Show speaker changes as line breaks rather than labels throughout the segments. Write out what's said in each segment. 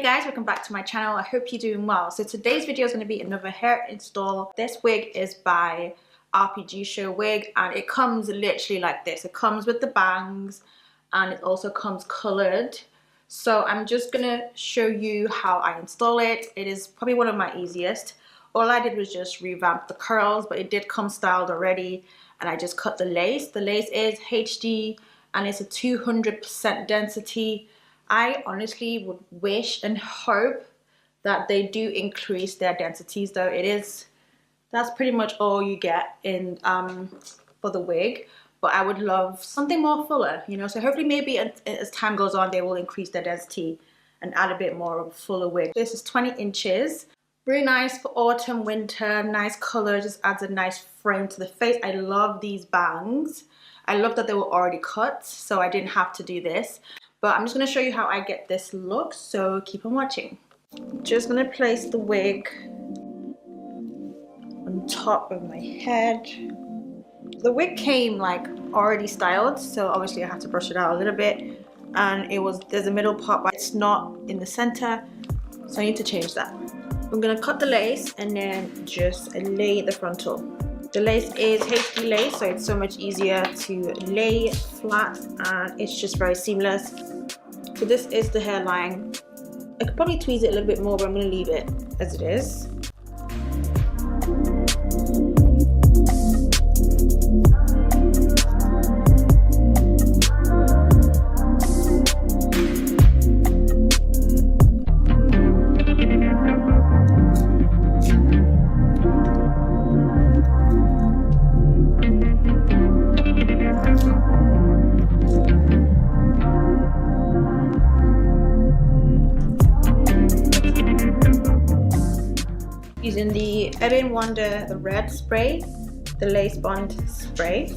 guys, welcome back to my channel. I hope you're doing well. So today's video is going to be another hair install. This wig is by RPGSHOW and it comes literally like this. It comes with the bangs and it also comes colored. So I'm just gonna show you how I install it. It is probably one of my easiest. All I did was just revamp the curls, but it did come styled already, and I just cut the lace. The lace is HD and it's a 200% density. I honestly would wish and hope that they do increase their densities, though. That's pretty much all you get in for the wig, but I would love something more fuller, you know. So hopefully maybe as time goes on they will increase their density and add a bit more of a fuller wig. This is 20 inches. Really nice for autumn, winter, nice color, just adds a nice frame to the face. I love these bangs. I love that they were already cut, so I didn't have to do this. But I'm just going to show you how I get this look, so keep on watching. Just going to place the wig on top of my head. The wig came like already styled, so obviously I have to brush it out a little bit. And there's a middle part, but it's not in the center, so I need to change that. I'm going to cut the lace and then just lay the frontal. The lace is HD lace, so it's so much easier to lay flat and it's just very seamless. So this is the hairline. I could probably tweeze it a little bit more, but I'm going to leave it as it is. Using the Ebin Wonder, the red spray, the lace bond spray.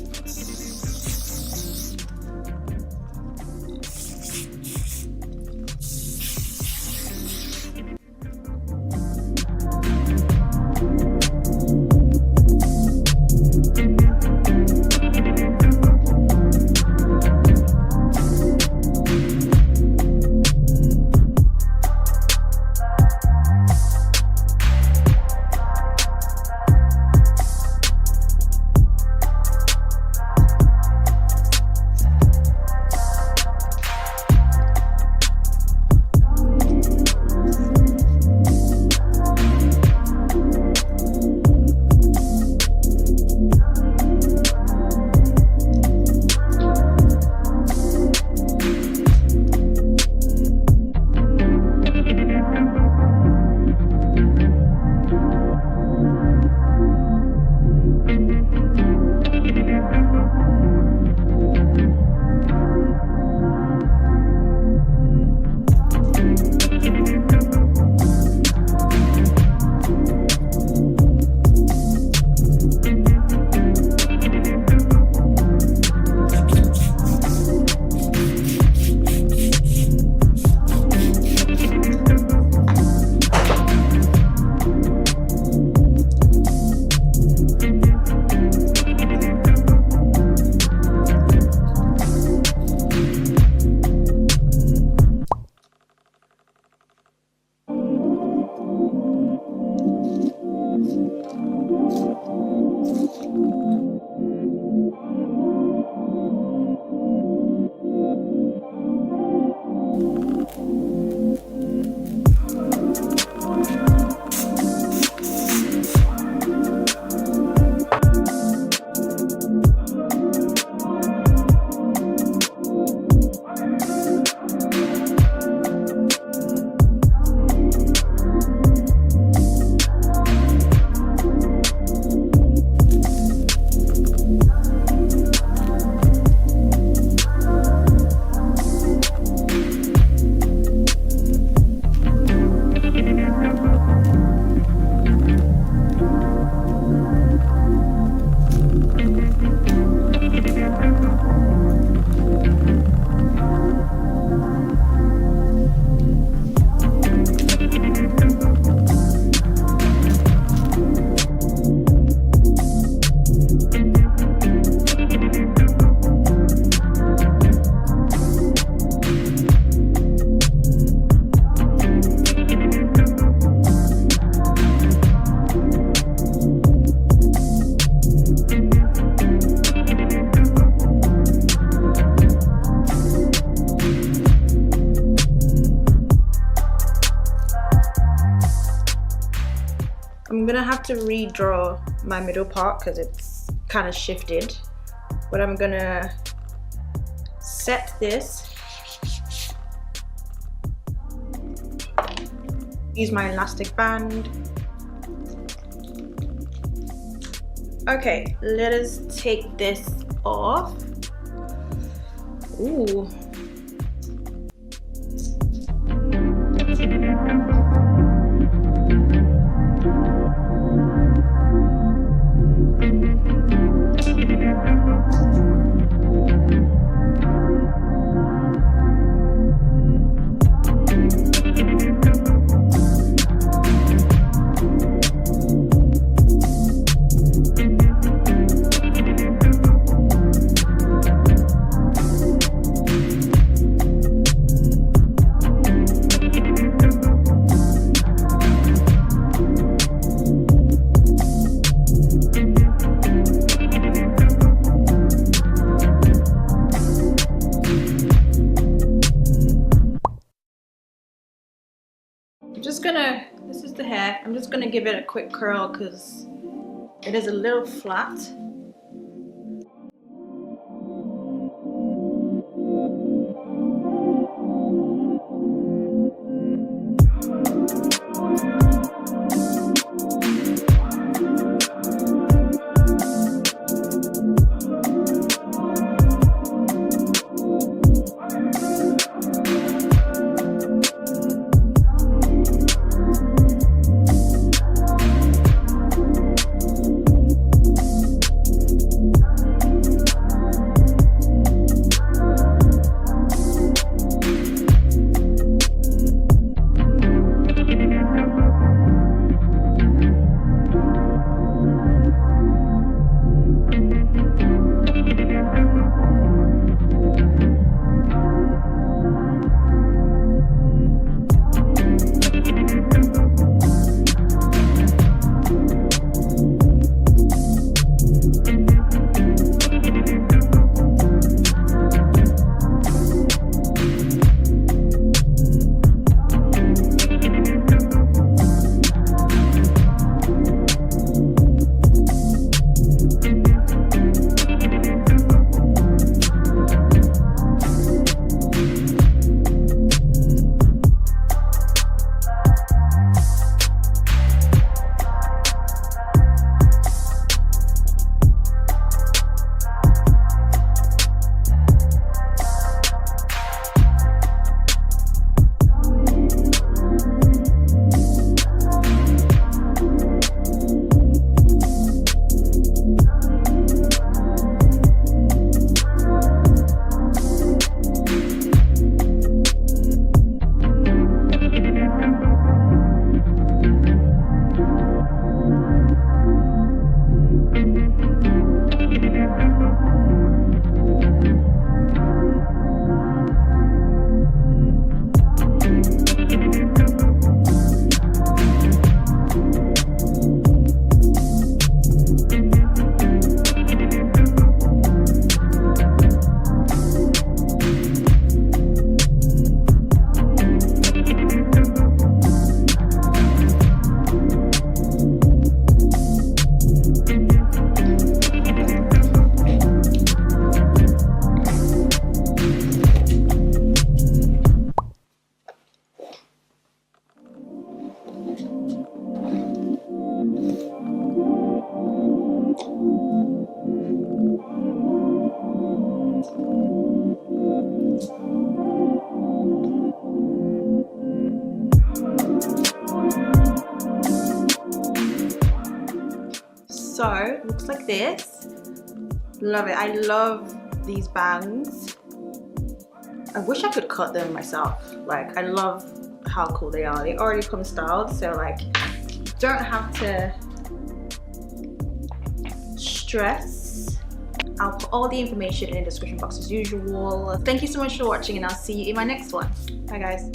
have to redraw my middle part because it's kind of shifted, but I'm gonna set this, use my elastic band. Okay, let us take this off. Ooh. This is the hair. I'm just gonna give it a quick curl because it is a little flat. So looks like this. Love it. I love these bangs. I wish I could cut them myself. Like, I love how cool they are. They already come styled, so like don't have to stress. I'll put all the information in the description box as usual. Thank you so much for watching, and I'll see you in my next one. Bye guys.